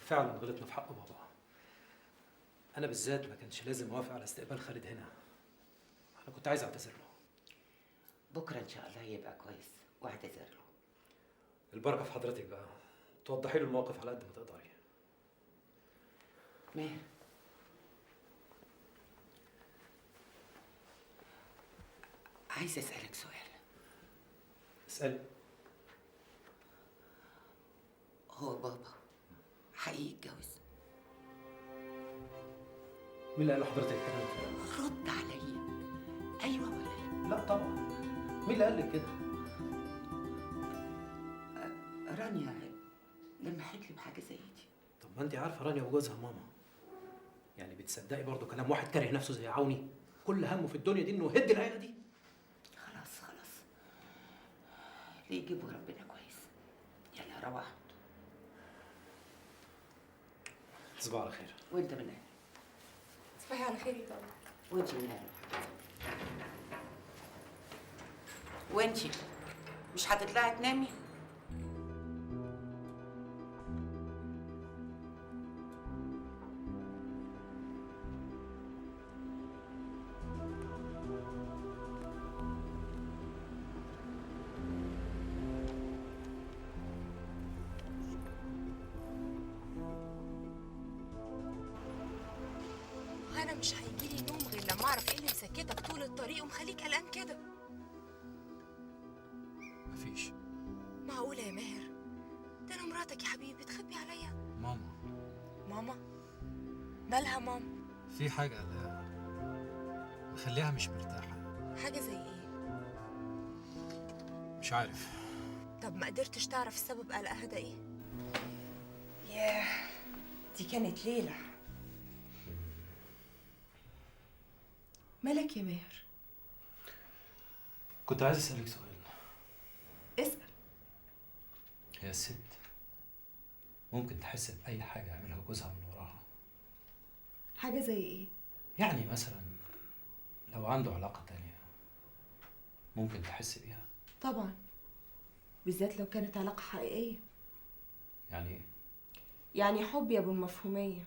فعلا غلطنا في حق بابا. انا بالذات ما كانش لازم اوافق على استقبال خالد هنا. انا كنت عايز اعتذر له. بكره ان شاء الله يبقى كويس واعتذر له. البركه في حضرتك بقى، توضحي له الموقف على قد ما تقدري. ماهر، عايز اسالك سؤال. اسالي. هو بابا حقيقي اتجوز؟ مين اللي قال لحضرتك الكلام ده؟ رد عليا، ايوه ولا لا؟ لا طبعا. مين اللي قال لك كده؟ رانيا لمحت لي بحاجه زي دي. طب ما انت عارفه رانيا وجوزها ماما، يعني بتصدقي برضه كلام واحد كاره نفسه زي عوني؟ كل همه في الدنيا دي انه يهد العيله دي. خلاص خلاص، اللي يجيبه ربنا كويس. يلا روح. تصبحوا على خير. وانت من اهل. تصبحي على خير يا طبعا. وانت من اهل. وانت مش هتطلعي تنامي؟ انا مش هيجيلي نوم غير لما اعرف ايه اللي مسكتك طول الطريق ومخليك قلقان كده. مفيش. معقوله يا ماهر؟ ده انا مراتك يا حبيبي، تخبي عليا؟ ماما. ماما؟ مالها ماما؟ في حاجة قلقها مخليها مش مرتاحة. حاجه زي ايه؟ مش عارف. طب ما قدرتش تعرف السبب قلقها ده ايه؟ ياه، دي كانت ليله. مالك يا ماهر؟ كنت عايز اسالك سؤال. اسال. هي الست ممكن تحس باي حاجه يعملها جوزها من وراها؟ حاجه زي ايه؟ يعني مثلا لو عنده علاقه تانية ممكن تحس بيها؟ طبعا، بالذات لو كانت علاقه حقيقيه. يعني ايه؟ يعني حب يا ابو المفهوميه.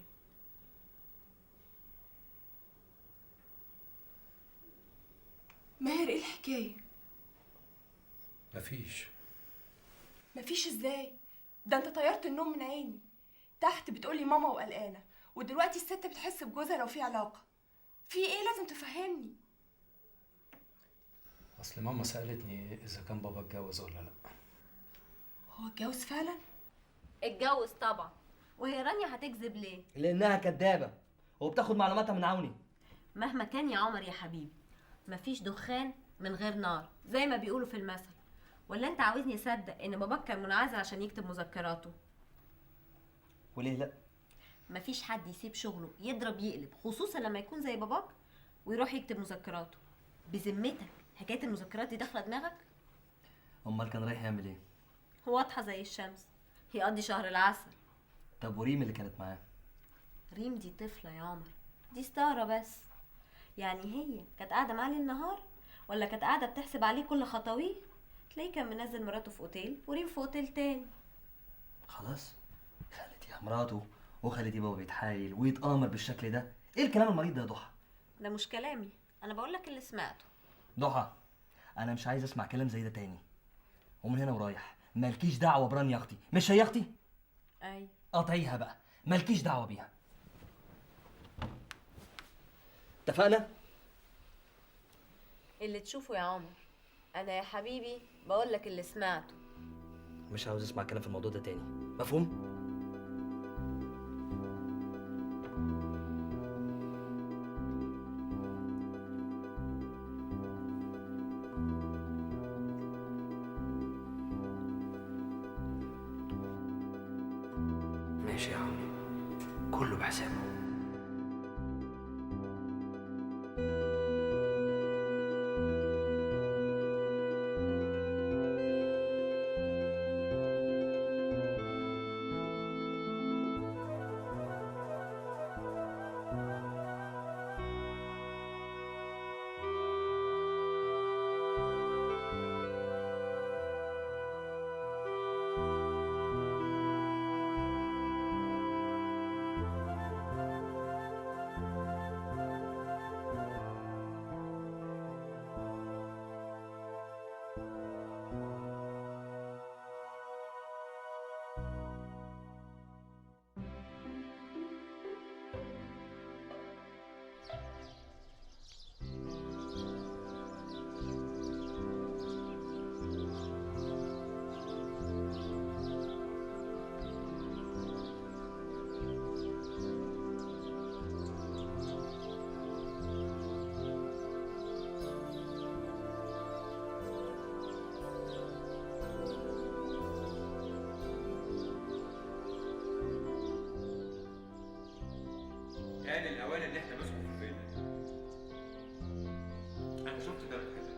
ماهر، ايه الحكايه؟ مفيش. مفيش ازاي؟ ده انت طيرت النوم من عيني. تحت بتقولي ماما وقلقانه، ودلوقتي الست بتحس بجوزها لو في علاقه. في ايه؟ لازم تفهمني. اصل ماما سالتني اذا كان بابا اتجوز ولا لا. هو اتجوز فعلا؟ اتجوز طبعا. وهي رانيا هتكذب ليه؟ لانها كدابه وبتاخد معلوماتها من عوني. مهما كان يا عمر يا حبيبي، مفيش دخان من غير نار زي ما بيقولوا في المثل. ولا انت عاوزني اصدق ان باباك كان منعزل عشان يكتب مذكراته؟ وليه لا؟ مفيش حد يسيب شغله يضرب يقلب، خصوصا لما يكون زي باباك ويروح يكتب مذكراته. بذمتك حكايه المذكرات دي داخله دماغك؟ امال كان رايح يعمل ايه؟ واضحه زي الشمس، يقضي شهر العسل. طب وريم اللي كانت معاه؟ ريم دي طفله يا عمر، دي ستاره بس. يعني هي كانت قاعده معاه ليل نهار، ولا كانت قاعده بتحسب عليه كل خطويه؟ تلاقيه كان منزل مراته في اوتيل وريم في اوتيل تاني. خلاص، خالتي مراته وخالتي بابا بيتحايل ويتآمر بالشكل ده. ايه الكلام المريض ده يا ضحى؟ ده مش كلامي، انا بقول لك اللي سمعته. ضحى، انا مش عايز اسمع كلام زي ده تاني. ومن هنا ورايح مالكيش دعوه برانيا اختي. مش هي اختي؟ ايوه. قاطعيها بقى، مالكيش دعوه بيها. اتفقنا؟ اللي تشوفه يا عمر. انا يا حبيبي بقول لك اللي سمعته. مش عاوز اسمع كلام في الموضوع ده تاني، مفهوم؟ ماشي يا عم، كله بحسابه. ان احنا نسكن في الفيلا دي. انا شفت 3 حتت.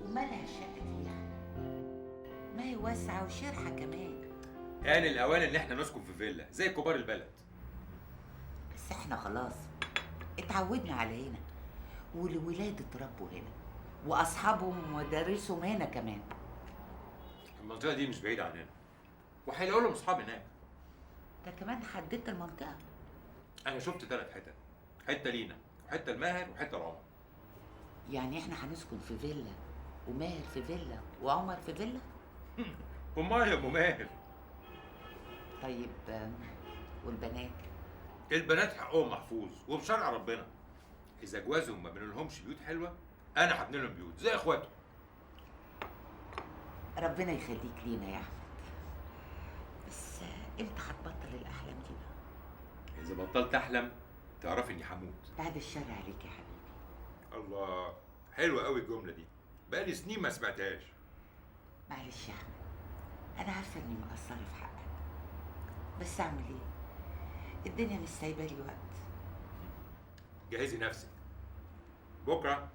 ومالها الشقة دي يعني؟ ما هي واسعة وشرحة كمان. آن الاوان ان احنا نسكن في فيلا زي كبار البلد. بس احنا خلاص اتعودنا على هنا، والولاد اتربوا هنا، واصحابهم ومدارسهم هنا كمان. المنطقه دي مش بعيده عننا، وهيلاقوا لهم اصحاب هناك. ده كمان حددت المنطقة. انا شفت 3 حتت، حته لينا وحته لماهر وحته لعمر. يعني احنا هنسكن في فيلا، وماهر في فيلا، وعمر في فيلا؟ امال يا ام ماهر؟ طيب والبنات؟ البنات حقهم محفوظ وبشرع ربنا. اذا جوازهم ما بنلهمش بيوت حلوه، انا هبني لهم بيوت زي اخواته. ربنا يخليك لينا يا احمد. بس امتى هتبطل الاحلام دي بقى؟ اذا بطلت احلم تعرفي اني هموت. بعد الشر عليك يا حبيبي. الله، حلوه قوي الجمله دي، بقالي سنين ما سمعتهاش. معلش يا احمد، انا عارفه اني مقصره في حقك، بس اعمل ايه؟ الدنيا مش سايبه لي وقت. جهزي نفسك، بكره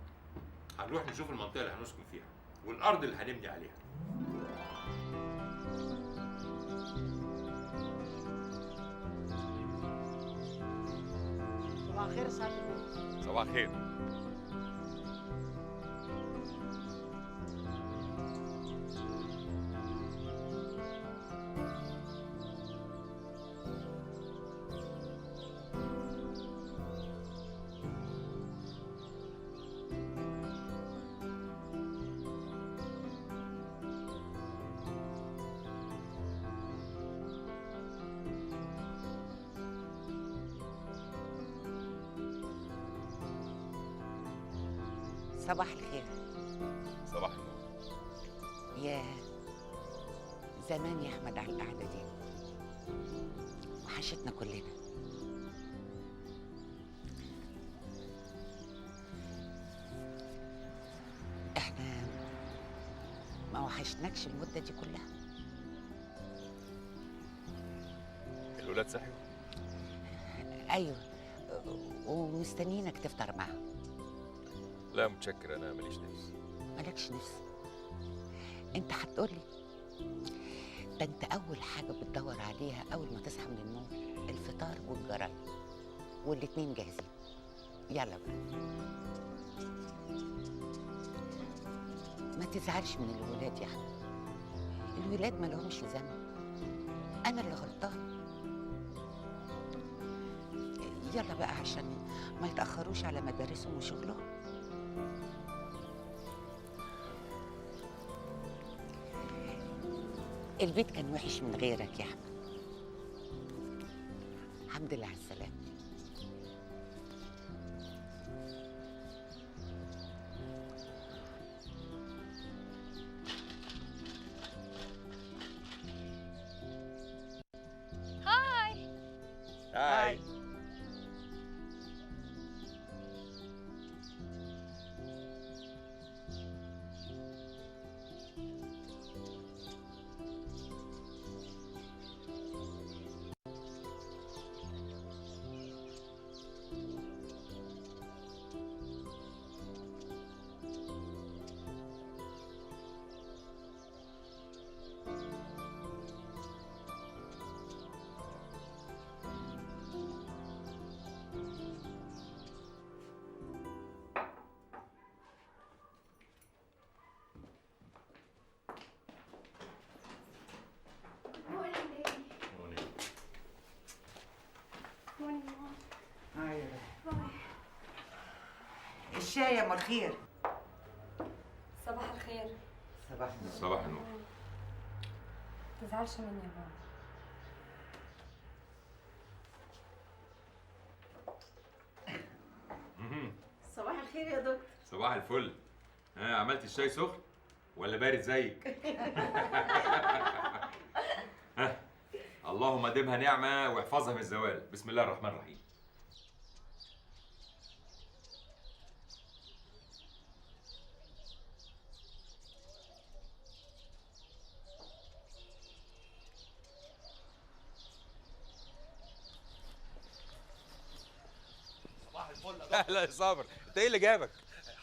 هنروح نشوف المنطقه اللي هنسكن فيها والارض اللي هنبني عليها. صباح الخير يا سعاده البيه. صباح الخير. صباح الخير. صباح النور. يا زمان يا احمد على القعده دي، وحشتنا كلنا. احنا ما وحشناكش المده دي كلها. الولاد صحيوا؟ ايوه، ومستنيينك تفطر معاهم. لا متشكر، انا ماليش نفس. مالكش نفس؟ انت هتقولي ده انت اول حاجه بتدور عليها اول ما تصحى من النوم الفطار والجرايد، والاتنين جاهزين. يلا بقى، ما تزعلش من الولاد يا احمد، الولاد ما لهمش ذنب، انا اللي غلطان. يلا بقى عشان ما يتاخروش على مدارسهم وشغلهم. البيت كان وحش من غيرك يا احمد. الحمد لله على السلامه. هاي. الشاي يا ام الخير. صباح الخير. صباح النور. صباح النور. متزعلش مني يا بابا. صباح الخير يا دكتور. صباح الفل. ها، عملت الشاي سخن ولا بارد زيك؟ ها، اللهم دمها نعمه واحفظها من الزوال. بسم الله الرحمن الرحيم. اهلا يا صابر، انت ايه اللي جابك؟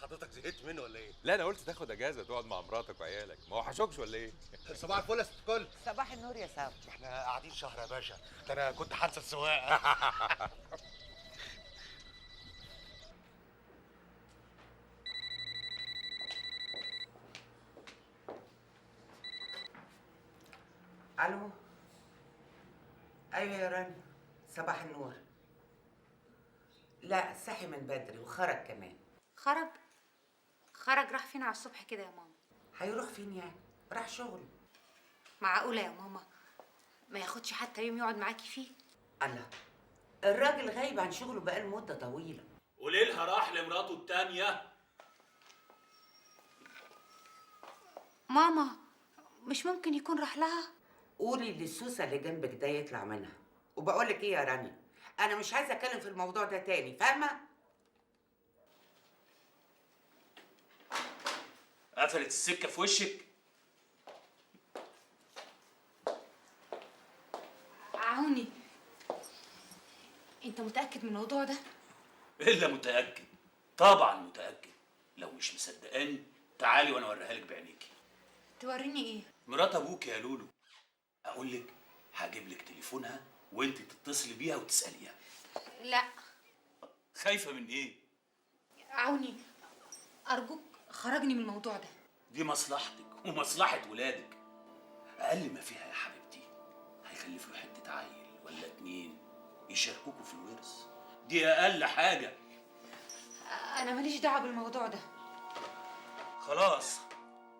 حضرتك زهقت منه ولا ايه؟ لا انا قلت تاخد اجازه تقعد مع مراتك وعيالك، ما وحشوكش ولا ايه؟ صباح الفل يا ست الكل. صباح النور يا صابر. ما احنا قاعدين شهر يا باشا، ده انا كنت هنسى السواقه. الو. ايوه يا رانيا، صباح النور. لا صحي من بدري وخرج كمان. خرج؟ خرج راح فين على الصبح كده يا ماما؟ هيروح فين يعني؟ راح شغله. معقولة يا ماما ما ياخدش حتى يوم يقعد معاكي فيه؟ الله، الراجل غايب عن شغله بقاله مدة طويلة. وليلها راح لمراته التانية. ماما مش ممكن يكون راح لها؟ قولي للسوسة اللي جنبك ده يطلع منها. وبقولك ايه يا رانيا، انا مش عايزة اتكلم في الموضوع ده تاني، فاهمة؟ قفلت السكة في وشك. عوني، انت متأكد من الموضوع ده؟ إلا متأكد، طبعا متأكد. لو مش مصدقاني تعالي وانا اوريها لك بعينيكي. توريني ايه؟ مرات ابوك يا لولو. اقول لك هجيب لك تليفونها وانت تتصلي بيها وتسأليها. لا. خايفة من ايه؟ عوني ارجوك خرجني من الموضوع ده. دي مصلحتك ومصلحة ولادك. اقل ما فيها يا حبيبتي هيخلفوا حتة عيل ولا اتنين يشاركوكوا في الورث، دي اقل حاجة. انا ماليش دعوة بالموضوع ده. خلاص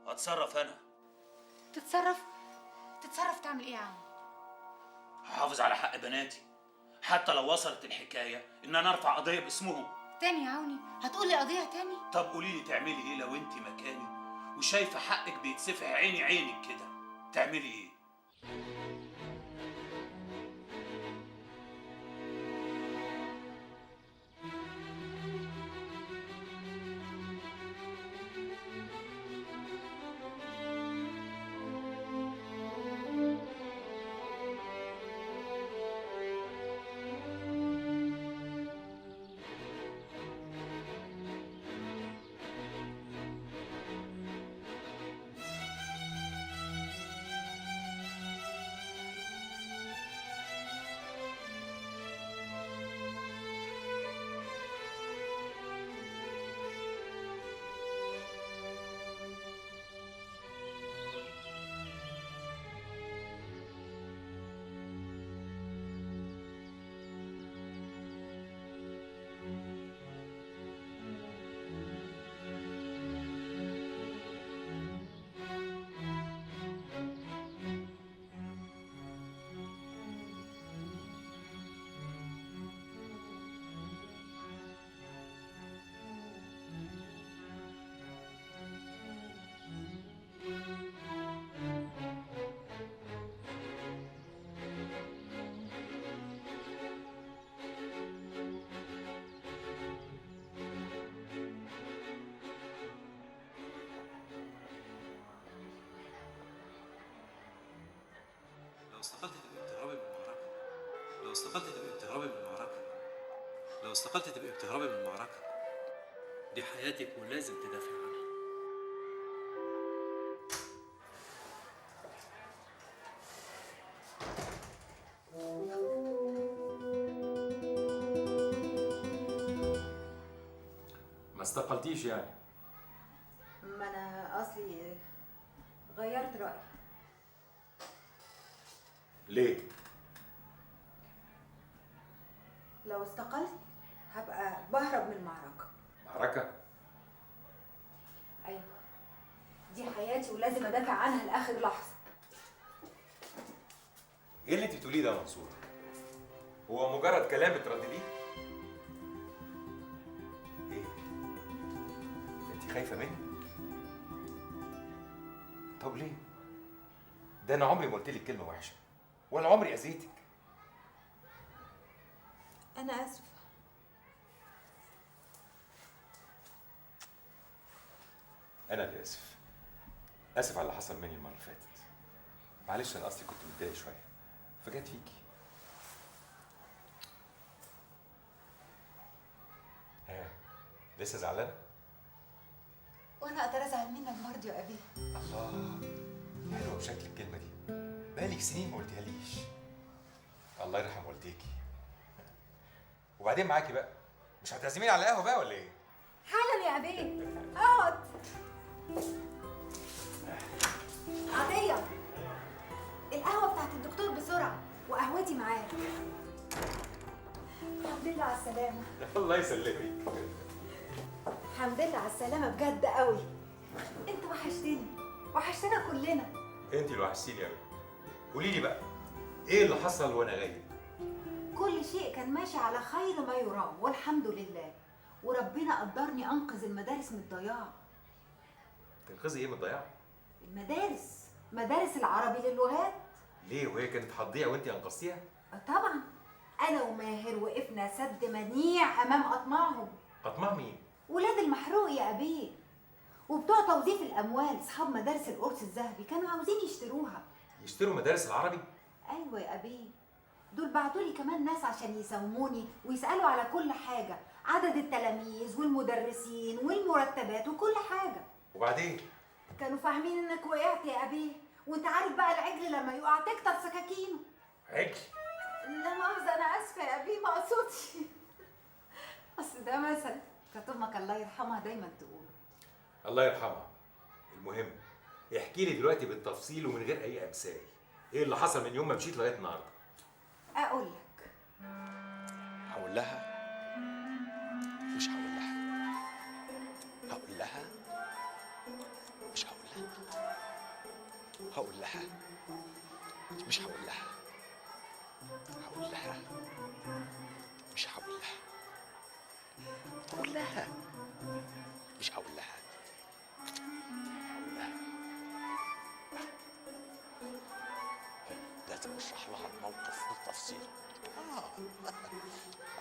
هتصرف انا. تتصرف تعمل ايه يا عم؟ هحافظ على حق بناتي حتى لو وصلت الحكاية ان انا ارفع قضية باسمهم. تاني يا عوني؟ هتقولي قضية تاني؟ طب قولي لي تعملي ايه لو انت مكاني وشايفة حقك بيتسفح عيني عينك كده، تعملي ايه؟ لو استقلت تبقي بتهربي من المعركة. لو استقلت تبقي بتهربي من المعركة. لو استقلت تبقي بتهربي من المعركة. دي حياتك ولازم تدافعي عنها. ما استقلتيش يعني؟ ما انا اصلي غيرت رايي. ليه؟ لو استقلت هبقى بهرب من المعركه. معركة؟ ايوه، دي حياتي ولازم ادافع عنها لاخر لحظه. ايه اللي انت بتقوليه ده يا منصور؟ هو مجرد كلام بتردديه؟ ايه؟ انت خايفة مني؟ طب ليه؟ ده انا عمري ما قلت لك كلمة وحشة ولا عمري اذيتك. انا اسفه. انا اللي اسف. اسف على اللي حصل مني المرة اللي فاتت. معلش انا اصلي كنت متضايق شوية فجت فيكي. لسه زعلانه؟ وانا اقدر ازعل منك برضه يا ابي؟ الله، حلوه بشكل الكلمه دي، بقالك سنين ما قلتيها ليش. الله يرحم والديكي. وبعدين معاكي بقى، مش هتعزميني على القهوه بقى ولا ايه؟ حالا يا ابي، اقعد. عطيه، القهوه بتاعت الدكتور بسرعه وقهوتي معاك. الحمد لله على السلامه. الله يسلمك. الحمد لله على السلامه بجد قوي. انت وحشتني، وحشتنا كلنا. انت اللي وحشتيني قوي. قولي لي بقى، ايه اللي حصل وانا غايب؟ كل شيء كان ماشي على خير ما يرام والحمد لله، وربنا قدرني انقذ المدارس من الضياع. تنقذي ايه من الضياع؟ مدارس العربي للغات. ليه وهي كانت هتضيع وانت انقذتيها؟ طبعا انا وماهر وقفنا سد منيع امام اطماعهم. اطماع مين؟ ولاد المحروق يا ابيه، وبتوع توظيف الاموال اصحاب مدارس القرص الذهبي كانوا عاوزين يشتروها. يشتروا مدارس العربي؟ ايوه يا ابيه، دول بعتوا لي كمان ناس عشان يساوموني ويسالوا على كل حاجه، عدد التلاميذ والمدرسين والمرتبات وكل حاجه. وبعدين؟ كانوا فاهمين انك وقعت يا ابيه، وانت عارف بقى العجل لما يقع تكتر سكاكينه. عجل؟ لا مؤاخذه، انا اسفه يا ابيه، ما اقصدش. اصل ده مثل كانت امك الله يرحمها دايما تقوله. الله يرحمها. المهم احكي لي دلوقتي بالتفصيل ومن غير اي امثال، ايه اللي حصل من يوم ما مشيت لغايه النهارده؟ اقول لك. هقول لها؟ مش هقول لها. هقول لها؟ مش هقول لها. هقول لها؟ مش هقول لها. هقول لها؟ مش هقول لها. هقول لها؟ مش هقول لها. هقول لها. لازم اشرح لها الموقف بالتفصيل.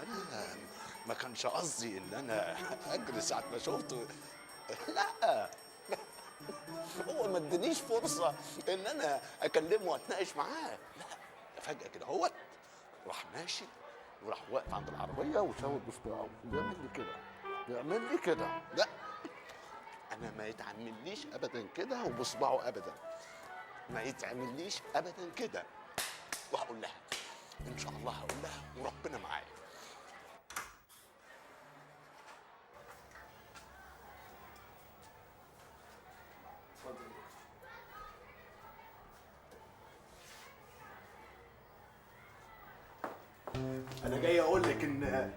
انا ما كانش قصدي ان انا اجري ساعه ما شفته. لا، هو ما ادانيش فرصه ان انا اكلمه واتناقش معاه. لا، فجاه كده هو راح ماشي وراح واقف عند العربيه وشاور بصباعه وبيعمل لي كده، بيعمل لي كده. لا، انا ما يتعمليش ابدا كده وبصباعه ابدا، ما يتعمليش ابدا كده. وهقول لها ان شاء الله، هقول لها وربنا معايا. انا جاي اقول لك ان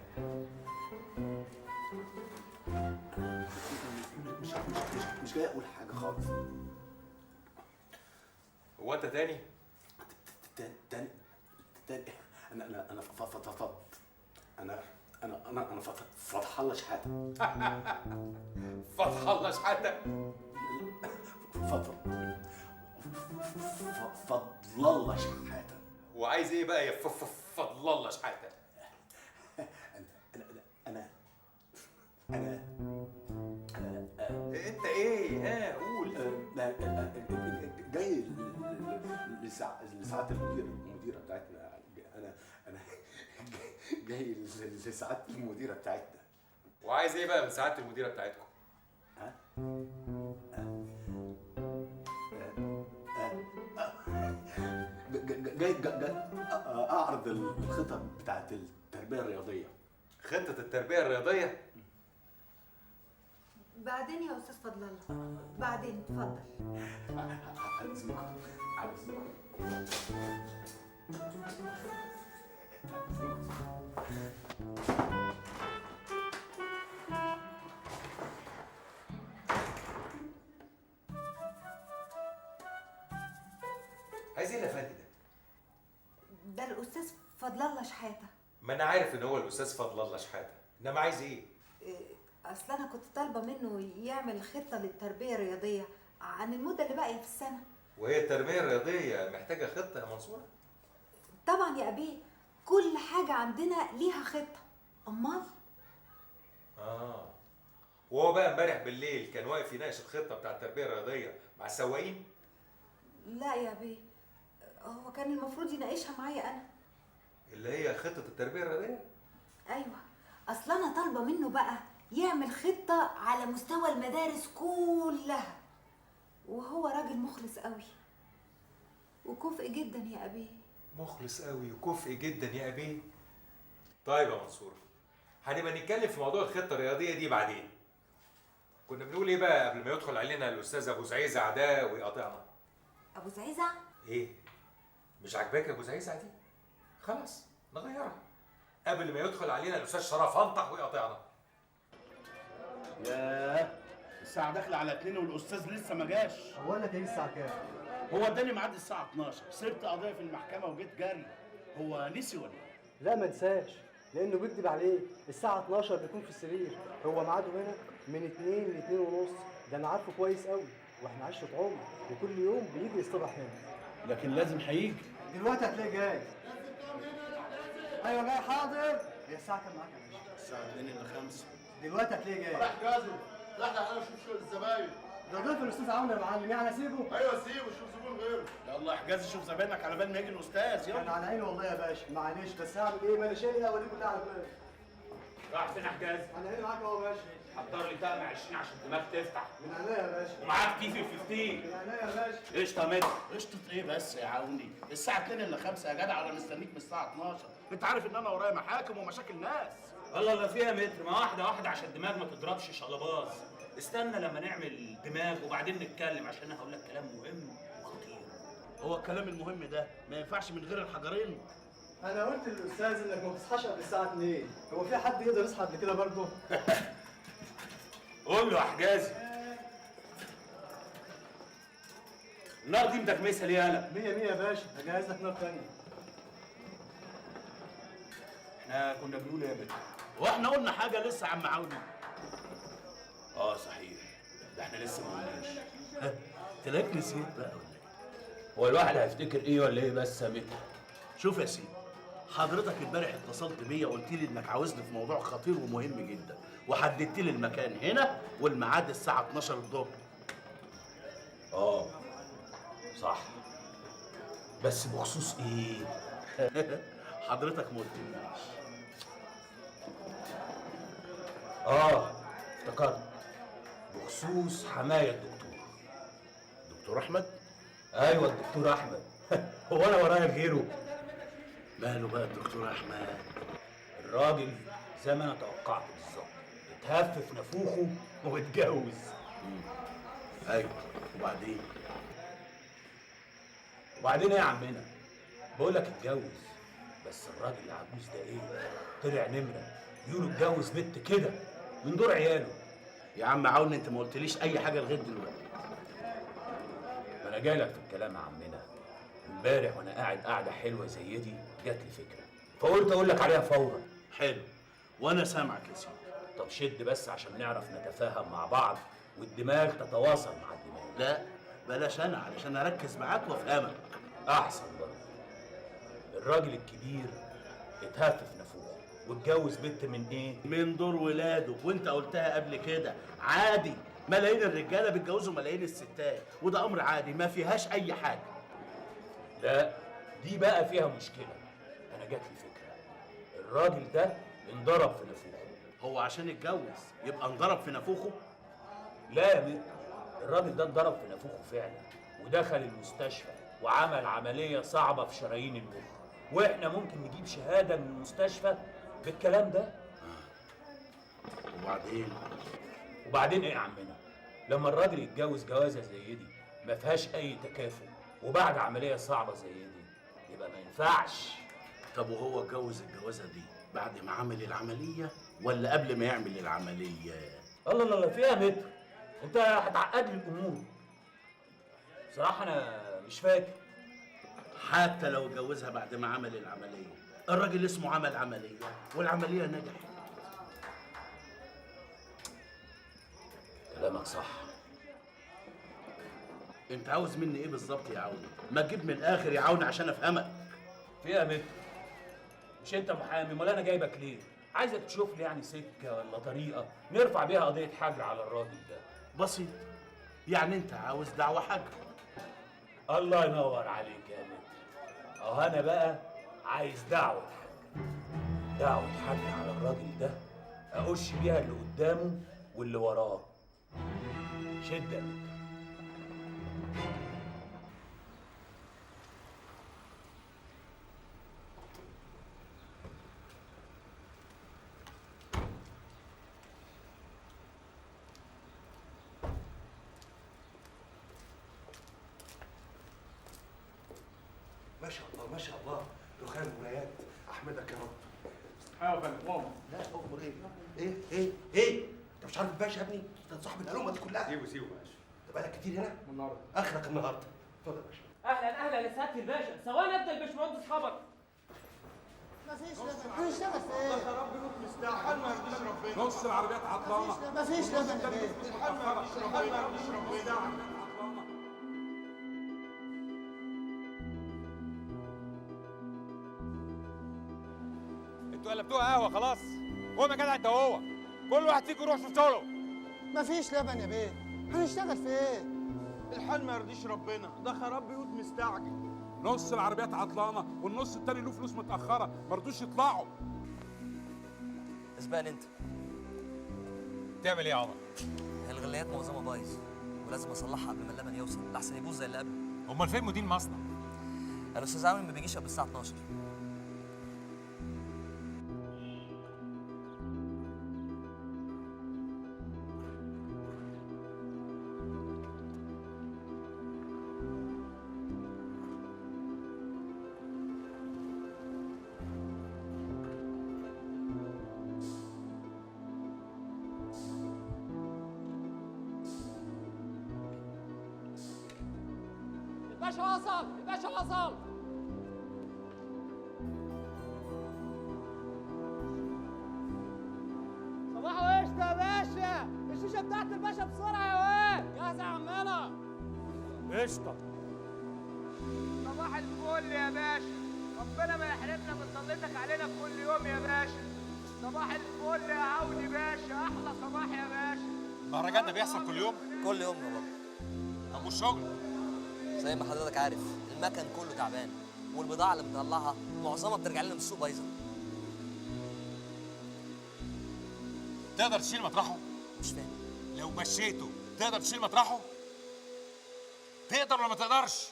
مش جاي اقول حاجه خالص. هو انت تاني؟ تاني انا فتح الله شحاته. فتح الله شحاته؟ فضل الله شحاته. وعايز ايه بقى يا فضل الله شحاته؟ انا انت ايه؟ قول. جاي لسعاده المديره بتاعتنا. انا جاي لسعاده المديره بتاعتنا. وعايز ايه بقى من سعاده المديره بتاعتكم؟ ها؟ جاي اعرض الخطط بتاعت التربيه الرياضيه. خطه التربيه الرياضيه؟ بعدين يا استاذ فضل الله، بعدين اتفضل. على اذنكم، على اذنكم. عايز ايه الافندي ده؟ ده الاستاذ فضل الله شحاته. ما انا عارف ان هو الاستاذ فضل الله شحاته، انما عايز ايه؟ اصل انا كنت طالبه منه يعمل خطه للتربيه الرياضيه عن المده اللي باقيه في السنه. وهي التربيه الرياضيه محتاجه خطه يا منصوره؟ طبعا يا ابيه، كل حاجه عندنا ليها خطه. امال؟ وهو بقى امبارح بالليل كان واقف يناقش الخطه بتاع التربيه الرياضيه مع السواقين؟ لا يا ابيه، هو كان المفروض يناقشها معايا انا. اللي هي خطه التربيه الرياضيه؟ ايوه، اصل انا طالبه منه بقى يعمل خطة على مستوى المدارس كلها، وهو راجل مخلص قوي وكفء جدا يا أبيه. مخلص قوي وكفء جدا يا أبيه. طيب يا منصور، هنبقى نتكلم في موضوع الخطة الرياضية دي بعدين. كنا بنقول ايه بقى قبل ما يدخل علينا الأستاذ أبو زعيزع ده ويقاطعنا؟ أبو زعيزع؟ ايه؟ مش عاجباك أبو زعيزع دي؟ خلاص نغيرها. قبل ما يدخل علينا الأستاذ شرف أنطح ويقاطعنا. ياه، الساعة داخلة على 2 والأستاذ لسه ما جاش. هو انا جاي الساعه كام؟ هو اداني ميعاد الساعة 12، سبت قضية في المحكمة وجيت جري. هو نسي ولا ايه؟ لا ما انساش، لانه بيكذب عليه. الساعه 12 بيكون في السرير، هو ميعاده هنا من 2 ل 2 ونص. ده انا عارفه كويس قوي، واحنا عشره عمر، وكل يوم بيجي يصطبح هنا. لكن لازم هيجي. دلوقتي هتلاقيه جاي. ايوه جاي حاضر. هي الساعه كام معاك يا باشا؟ الساعة 2 إلا 5. دلوقتي هتلاقيه جاي. راح جازم، راح انا اشوف شغل الزباين. ده ضيف الاستاذ عون يا معلم، يعني اسيبه؟ ايوه سيبه، شوف زبون غيره. يلا احجز شوف زباينك على بال ما يجي الأستاذ. كان على عيني والله يا باشا، معلش بس هعمل ايه؟ ما انا شايل الاولين كلها على بالي. راح فين حجاز؟ انا هنا معاك اهو يا باشا. حضر لي طقم 20 عشان الدماغ تفتح. من عينيا يا باشا. ومعاك كيس الفستين. من عينيا يا باشا. قشطه يا متر. قشطة ايه بس يا عوني؟ الساعة 2 إلا 5 يا جدع، وانا مستنيك من الساعة 12. انت عارف ان انا ورايا محاكم ومشاكل ناس. الله لا فيها متر، ما واحده واحده عشان الدماغ ما تضربش شلباز. استنى لما نعمل دماغ وبعدين نتكلم، عشان انا هقول لك كلام مهم وخطير. هو الكلام المهم ده ما ينفعش من غير الحجرين؟ انا قلت للاستاذ انك ما بتصحاش قبل الساعه 2. هو في حد يقدر يصحى قبل كده برضه؟ قول له يا حجازي. النار دي مدكمسه ليه يالا؟ 100 100 يا باشا، هجهز لك نار تانية. احنا كنا بنقول ايه يا متر؟ واحنا قلنا حاجة لسه يا عم عوني؟ صحيح، ده احنا لسه ما قلناش. تلاقيك نسيت بقى ولا ايه؟ هو الواحد هيفتكر ايه ولا ايه بس يا متر؟ شوف يا سيدي، حضرتك امبارح اتصلت بيا وقلت لي انك عاوزني في موضوع خطير ومهم جدا، وحددت لي المكان هنا والميعاد الساعة 12 الظهر. صح، بس بخصوص ايه؟ حضرتك ما قلتليش. افتكرت، بخصوص حماية الدكتور. دكتور احمد؟ ايوه الدكتور احمد. هو انا ورايا غيره؟ ماله بقى الدكتور احمد؟ الراجل زي ما انا توقعت بالظبط، اتهفف نافوخه واتجوز. ايوه، وبعدين ايه يا عمنا؟ بقول لك اتجوز، بس الراجل العجوز ده ايه؟ طلع نمره، يقولوا اتجوز بنت كده من دور عياله. يا عم عون، انت ما قلتليش اي حاجه لغايه دلوقتي. ما انا جايلك في الكلام يا عمنا. امبارح وانا قاعد قاعده حلوه زي دي جات لي فكره، فقلت اقول لك عليها فورا. حلو، وانا سامعك يا سيدي. طب شد بس عشان نعرف نتفاهم مع بعض والدماغ تتواصل مع الدماغ. لا بلاش انا، علشان اركز معاك وافهمك. احسن برضه. الراجل الكبير اتهفف نافوخه واتجوز بنت من ايه؟ من دور ولاده، وانت قلتها قبل كده. عادي، ملايين الرجاله بيتجوزوا ملايين الستات، وده امر عادي ما فيهاش اي حاجه. لا، دي بقى فيها مشكله. انا جات لي فكره. الراجل ده انضرب في نافوخه. هو عشان اتجوز يبقى انضرب في نافوخه؟ لا يا متر، الراجل ده انضرب في نافوخه فعلا، ودخل المستشفى وعمل عمليه صعبه في شرايين المخ، واحنا ممكن نجيب شهاده من المستشفى بالكلام ده. وبعدين ايه يا عمنا؟ لما الراجل يتجوز جوازه زي دي ما فيهاش اي تكافؤ وبعد عمليه صعبه زي دي، يبقى ما ينفعش. طب وهو اتجوز الجوازه دي بعد ما عمل العمليه ولا قبل ما يعمل العمليه؟ الله فيها متر، انت هتعقد لي الامور. بصراحه انا مش فاكر. حتى لو اتجوزها بعد ما عمل العمليه، الراجل اسمه عمل عمليه والعمليه نجحت. كلامك صح. انت عاوز مني ايه بالظبط يا عون؟ ما تجيب من الاخر يا عون عشان افهمك. فيها متر، مش انت محامي؟ امال انا جايبك ليه؟ عايزك تشوف لي يعني سكه ولا طريقه نرفع بيها قضيه حجر على الراجل ده. بسيط، يعني انت عاوز دعوه حجر. الله ينور عليك يا متر. انا بقى عايز دعوه حجر. دعوه حجر على الراجل ده اقش بيها اللي قدامه واللي وراه. شد يا بكر. ما شاء الله ما شاء الله، رخام ولايات، احمدك يا رب. ايوه يا فندم ماما. لا اخبر ايه؟ انت مش عارف الباشا يا ابني؟ انت صاحب العلومه دي كلها. سيبه باشا. انت بقالك كتير هنا؟ من النهارده. اخرك النهارده. اتفضل يا باشا. اهلا اهلا يا سعاده الباشا، ثواني ابدا الباشمهندس خبر. مفيش لبن. هنشتغل في ايه؟ يا رب يموت مستعجل ما يرضيش ربنا. نص العربيات عطلانه. مفيش لبن يا بيه. الحال ما يرضيش ربنا. انتوا قلبتوها قهوه خلاص. قوم يا جدع انت وهو، كل واحد فيكم يروح في شغله. مفيش لبن يا بيه. هنشتغل في ايه؟ الحال ما يرضيش ربنا، ده خراب بيوت مستعجل. نص العربيات عطلانه والنص التاني له فلوس متاخره، ما رضوش يطلعوا. اسبقني انت. تعمل ايه يا عمر؟ الغليات معظمها بايظ ولازم اصلحها قبل ما اللبن يوصل لحسن يبوظ زي اللي قبل. امال فين مدير المصنع؟ الاستاذ عامر ما بيجيش قبل الساعه 12. الباشا وصل، الباشا وصل. صباح قشطة يا باشا، الشيشة بتاعت الباشا بسرعة يا واد. جاهزة يا عمنا. قشطه. صباح الفل يا باشا، ربنا ما يحرمنا من طلتك علينا كل يوم يا باشا. صباح الفل يا عوني باشا، أحلى صباح يا باشا. المهرجان ده بيحصل كل يوم؟ كل يوم يا بابا. طب والشغل؟ زي ما حضرتك عارف المكن كله تعبان والبضاعه اللي بنطلعها معظمها بترجع لنا من السوق بايظه. تقدر تشيل مطرحه؟ مش فاهم. لو مشيته تقدر تشيل مطرحه؟ تقدر ولا ما تقدرش؟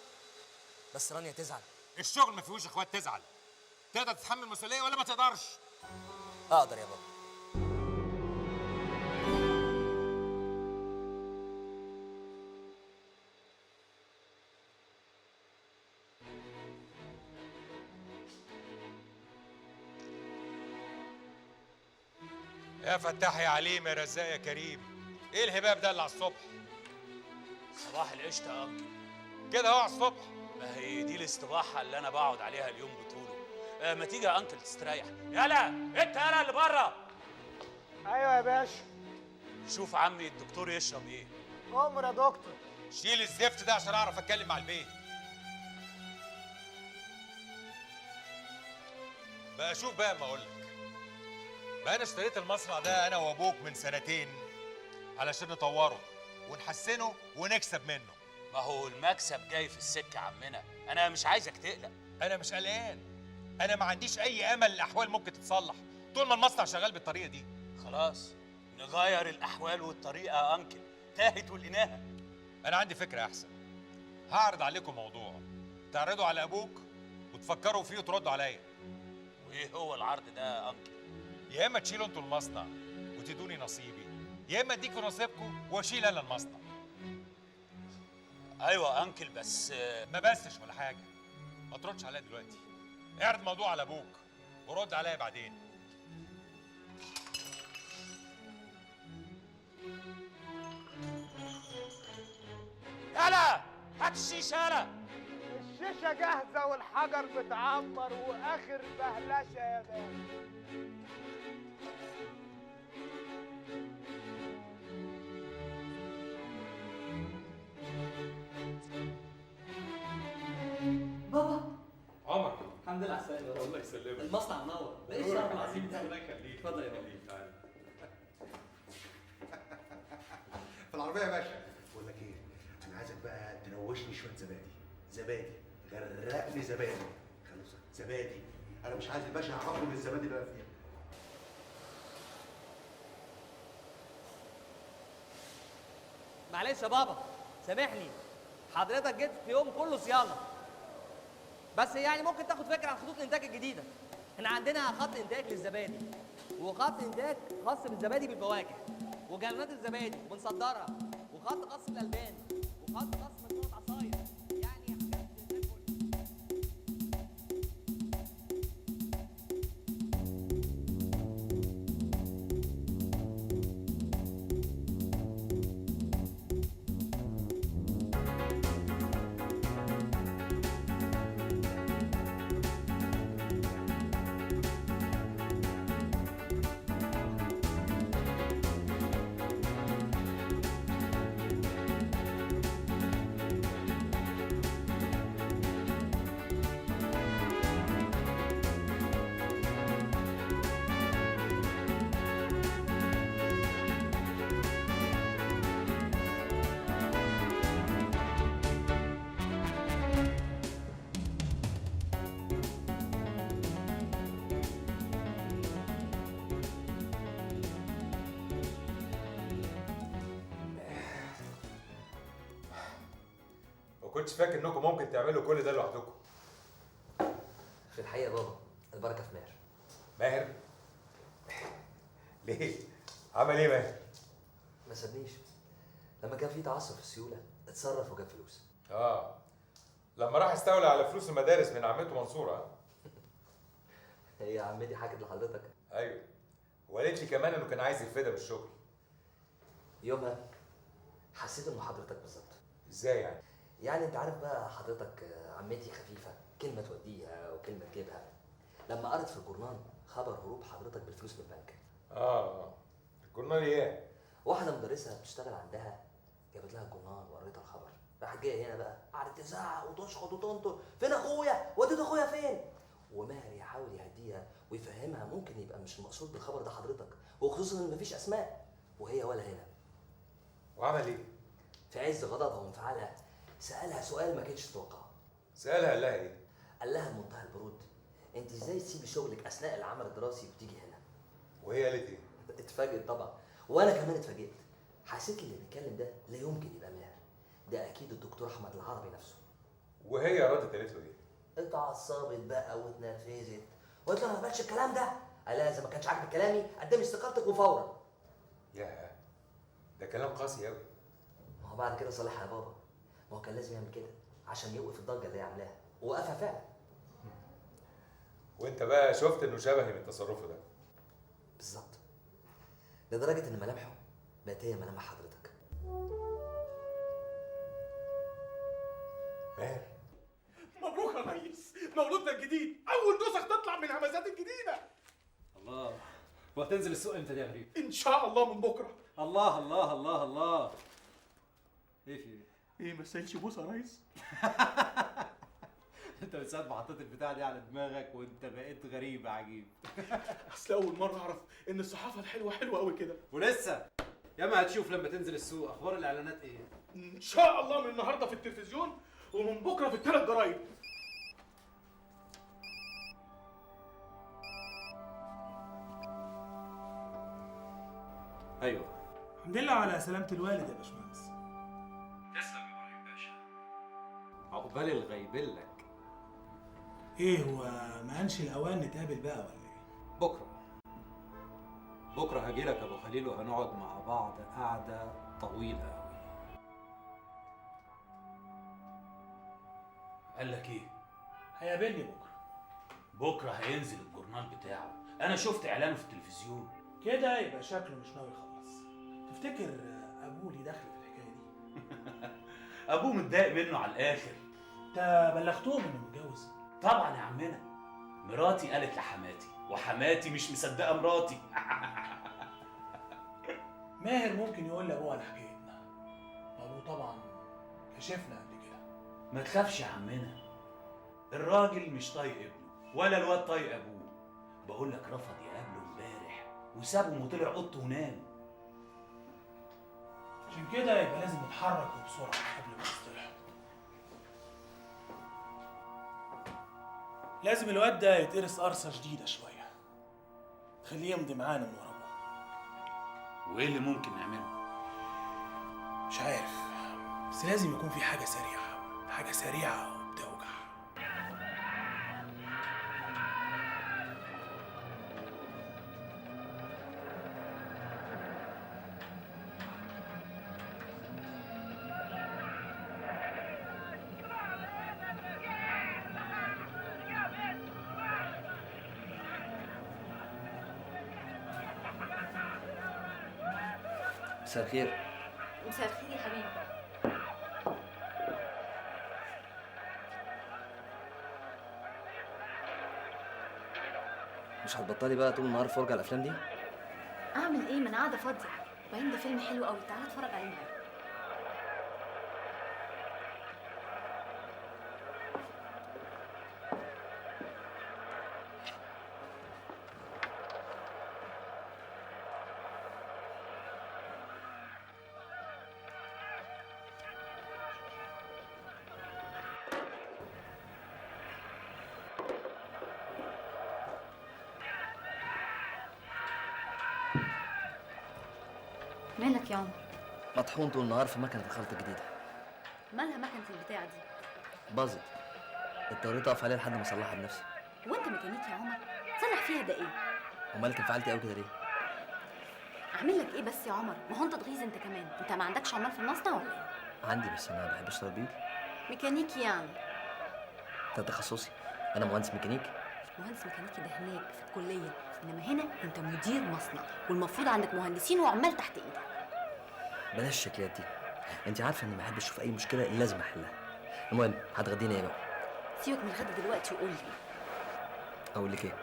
بس رانيا تزعل. الشغل ما فيهوش اخوات تزعل. تقدر تتحمل المسؤوليه ولا ما تقدرش؟ اقدر يا بابا. يا فتاح يا عليم يا رزاق يا كريم، ايه الهباب ده اللي على الصبح؟ صباح القشطه يا انكل. كده اهو على الصبح. ما هي دي الاستباحه اللي انا بقعد عليها اليوم بطوله. ما تيجي يا انكل تستريح. يلا انت يلا اللي بره. ايوه يا باشا. شوف عمي الدكتور يشرب ايه. أمر يا دكتور. شيل الزفت ده عشان اعرف اتكلم مع البيت. بقى شوف بقى ما اقول لك. بقى انا اشتريت المصنع ده انا وابوك من سنتين علشان نطوره ونحسنه ونكسب منه. ما هو المكسب جاي في السكه عمنا، انا مش عايزك تقلق. انا مش قلقان، انا ما عنديش اي امل الاحوال ممكن تتصلح طول ما المصنع شغال بالطريقه دي. خلاص نغير الاحوال والطريقه يا انكل، تاهت ولقيناها. انا عندي فكره احسن. هعرض عليكم موضوع تعرضوا على ابوك وتفكروا فيه وتردوا عليا. وايه هو العرض ده يا انكل؟ يا اما تشيلوا انتوا المصنع وتدوني نصيبي، يا اما اديكوا نصيبكم واشيل انا المصنع. ايوه يا انكل بس ما بسش ولا حاجه، ما تردش عليا دلوقتي. اعرض موضوع على ابوك ورد عليا بعدين. يلا هات الشيشه يلا. الشيشة جاهزة والحجر متعمر وآخر بهلشة يا باشا. بابا عمر الحمد لله على السلامة. الله يسلمك. المصنع منور. ده ايه الشرف العظيم ده؟ الله يخليك. اتفضل يا بابا. تعالى. في العربيه يا باشا. بقول لك ايه، انا عايزك بقى تنوشني شويه زبادي غرقني زبادي. خلاص زبادي، انا مش عايز الباشا يعرفني من الزبادي اللي انا فيها. معلش يا بابا سامحني، حضرتك جيت في يوم كله صيانه، بس يعني ممكن تاخد فكره عن خطوط الانتاج الجديده. احنا عندنا خط انتاج للزبادي، وخط انتاج خاص بالزبادي بالفواكه، وجلونات الزبادي وبنصدرها، وخط خاص بالالبان، وخط خاص بمجموعه عصاير، يعني حاجات زي الفل. ما كنتش فاكر انكم ممكن تعملوا كل ده لوحدكم. في الحقيقه بابا البركه في ماهر. ماهر؟ ليه؟ عمل ايه ماهر؟ ما سابنيش، لما كان في تعثر في السيوله اتصرف وجاب فلوس. لما راح استولى على فلوس المدارس من عمته منصوره. هي عمتي حكت لحضرتك؟ ايوه، وقالت لي كمان انه كان عايز يفيدها بالشغل. يومها حسيت انه حضرتك بالظبط. ازاي يعني؟ يعني انت عارف بقى حضرتك عمتي خفيفه، كلمه توديها وكلمه تجيبها. لما قرت في الجورنال خبر هروب حضرتك بالفلوس من البنك. الجورنال ايه؟ واحده مدرسه بتشتغل عندها جابت لها الجورنال وقريتها الخبر، راحت جايه هنا بقى قعدت تزعق وتشخط وتنطر، فين اخويا؟ وديت اخويا فين؟ وماهر يحاول يهديها ويفهمها ممكن يبقى مش المقصود بالخبر ده حضرتك، وخصوصا ان مفيش اسماء وهي ولا هنا. وعمل ايه؟ في عز غضبها وانفعالها سالها سؤال ما كانتش تتوقعه. سالها قال لها ايه؟ قال لها بمنتهى البرود: انت ازاي تسيبي شغلك اثناء العمل الدراسي وتيجي هنا؟ وهي قالت ايه؟ اتفاجئت طبعا، وانا كمان اتفاجئت. حسيت اللي بيتكلم ده لا يمكن يبقى ماهر، ده اكيد الدكتور احمد العربي نفسه. وهي ردت قالت له ايه؟ اتعصبت بقى واتنرفزت وقلت له ما بقتش الكلام ده. قال لها اذا ما كانش عاجبك كلامي قدمي استقالتك وفورا. ياه، ده كلام قاسي قوي. ما هو بعد كده صالحها يا بابا، ما هو كان لازم يعمل كده عشان يوقف الضجه اللي هي عاملاها، ووقفها فعلا. وانت بقى شفت انه شبهي من تصرفه ده؟ بالظبط، لدرجه ان ملامحه بقت هي ملامح حضرتك. ماهر، مبروك يا ريس، مولودنا الجديد اول نسخ تطلع من الهمزات الجديده. الله، وهتنزل السوق امتى دي يا غريب؟ ان شاء الله من بكره. الله الله الله الله. ايه في ايه ما تسالش بوسه يا ريس؟ انت من ساعه ما حطيت البتاع دي على دماغك وانت بقيت غريب عجيب. اصل اول مره اعرف ان الصحافه الحلوه حلوه قوي كده. ولسه ياما هتشوف لما تنزل السوق. اخبار الاعلانات ايه؟ ان شاء الله من النهارده في التلفزيون ومن بكره في الثلاث جرايد. ايوه. الحمد لله على سلامة الوالد يا باشمهندس. تسلم يا ابراهيم باشا. عقبال الغيبل لك. ايه هو ما انش الاوان نتقابل بقى ولا ايه؟ بكره هاجي لك يا ابو خليل وهنقعد مع بعض قعده طويله قوي. قال لك ايه؟ هيقابلني بكره هينزل الجورنال بتاعه، انا شفت اعلانه في التلفزيون. كده يبقى شكله مش ناوي يخلص. تفتكر ابوه ليه دخل في الحكايه دي؟ ابوه متضايق منه على الاخر. انت بلغتهم انه متجوز؟ طبعا يا عمنا، مراتي قالت لحماتي وحماتي مش مصدقه مراتي. ماهر ممكن يقول لابوه على حكايتنا، وابوه طبعا كشفنا قبل كده. ما تخافش يا عمنا، الراجل مش طايق ابنه ولا الواد طايق ابوه. بقول لك رفض يقابله امبارح وسابهم وطلع اوضته ونام. عشان كده يبقى لازم نتحرك وبسرعه قبل ما يصطلحوا. لازم الواد ده يتقرص قرصه شديده شويه، خليه يمضي معانا من ورا ابوه. وايه اللي ممكن نعمله؟ مش عارف، بس لازم يكون في حاجة سريعة، حاجة سريعة وبتوجع. مساء الخير. مساء الخير يا حبيبي. مش هتبطلي بقى طول النهار فرجة على الافلام دي؟ اعمل ايه؟ ما انا قاعده فاضيه. وبعدين ده فيلم حلو قوي، تعالى اتفرج عليه معايا. مالك يا عمر؟ مطحون طول النهار في مكنة الخلط الجديدة. مالها مكنه البتاع دي؟ باظت، اضطريت اقف عليها لحد ما اصلحها بنفسي. هو انت ميكانيكي يا عمر؟ تصلح فيها ده ايه؟ ومالك انفعلتي قوي كده ليه؟ اعمل لك ايه بس يا عمر؟ ما هو انت تغيظ انت كمان، انت ما عندكش عمال في المصنع ولا ايه؟ عندي، بس انا بحب اشتغل بايدي. ميكانيكي يعني؟ ده تخصصي، انا مهندس ميكانيكي. مهندس ميكانيكي ده هناك في الكليه، انما هنا انت مدير مصنع، والمفروض عندك مهندسين وعمال تحت ايدك. بلاش الشكليات دي، انت عارفه اني ما بحبش اشوف اي مشكله الا لازم احلها. المهم، هتغدينا ايه بقى؟ سيبك من الغدا دلوقتي وقول لي. اقول لك ايه؟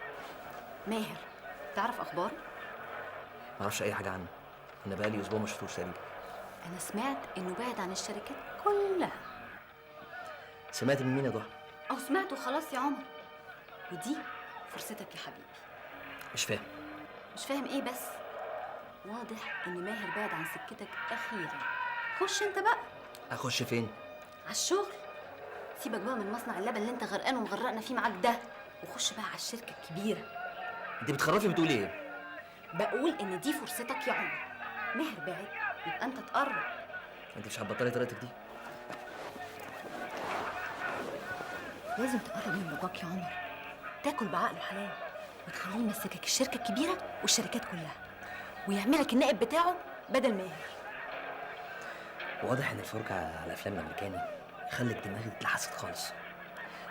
ماهر تعرف اخباره؟ ما اعرفش اي حاجه عنه، انا بقالي اسبوع ما شفتوش تقريبا. انا سمعت انه بعد عن الشركات كلها. سمعت من مين يا ضحى؟ او سمعته خلاص يا عمر، ودي فرصتك يا حبيبي. مش فاهم. مش فاهم ايه بس؟ واضح ان ماهر بعد عن سكتك اخيرا. خش انت بقى. اخش فين؟ على الشغل. سيبك بقى من مصنع اللبن اللي انت غرقان ومغرقنا فيه معاك ده، وخش بقى على الشركه الكبيره. انت بتخرفي بتقولي ايه؟ بقول ان دي فرصتك يا عمر. ماهر بعد، يبقى انت تقرب. انت مش هتبطلي طريقتك دي. لازم تقرب من باباك يا عمر، تاكل بعقله حلال، وتخليه يمسكك الشركه الكبيره والشركات كلها، ويعملك النائب بتاعه بدل ماهر. واضح ان الفرجه على الافلام الامريكاني خلت دماغي اتلحست خالص.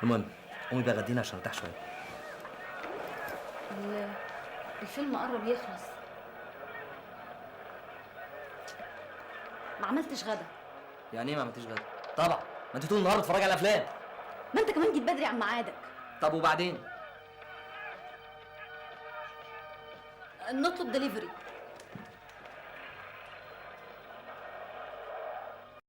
المهم، قومي بقى غدينا عشان ارتاح شويه. الفيلم قرب يخلص. ما عملتش غدا. يعني ايه ما عملتيش غدا؟ طبعا، ما انت طول النهار بتتفرجي على افلام. ما انت كمان جيت بدري عن ميعادك. طب وبعدين؟ نطلب دليفري.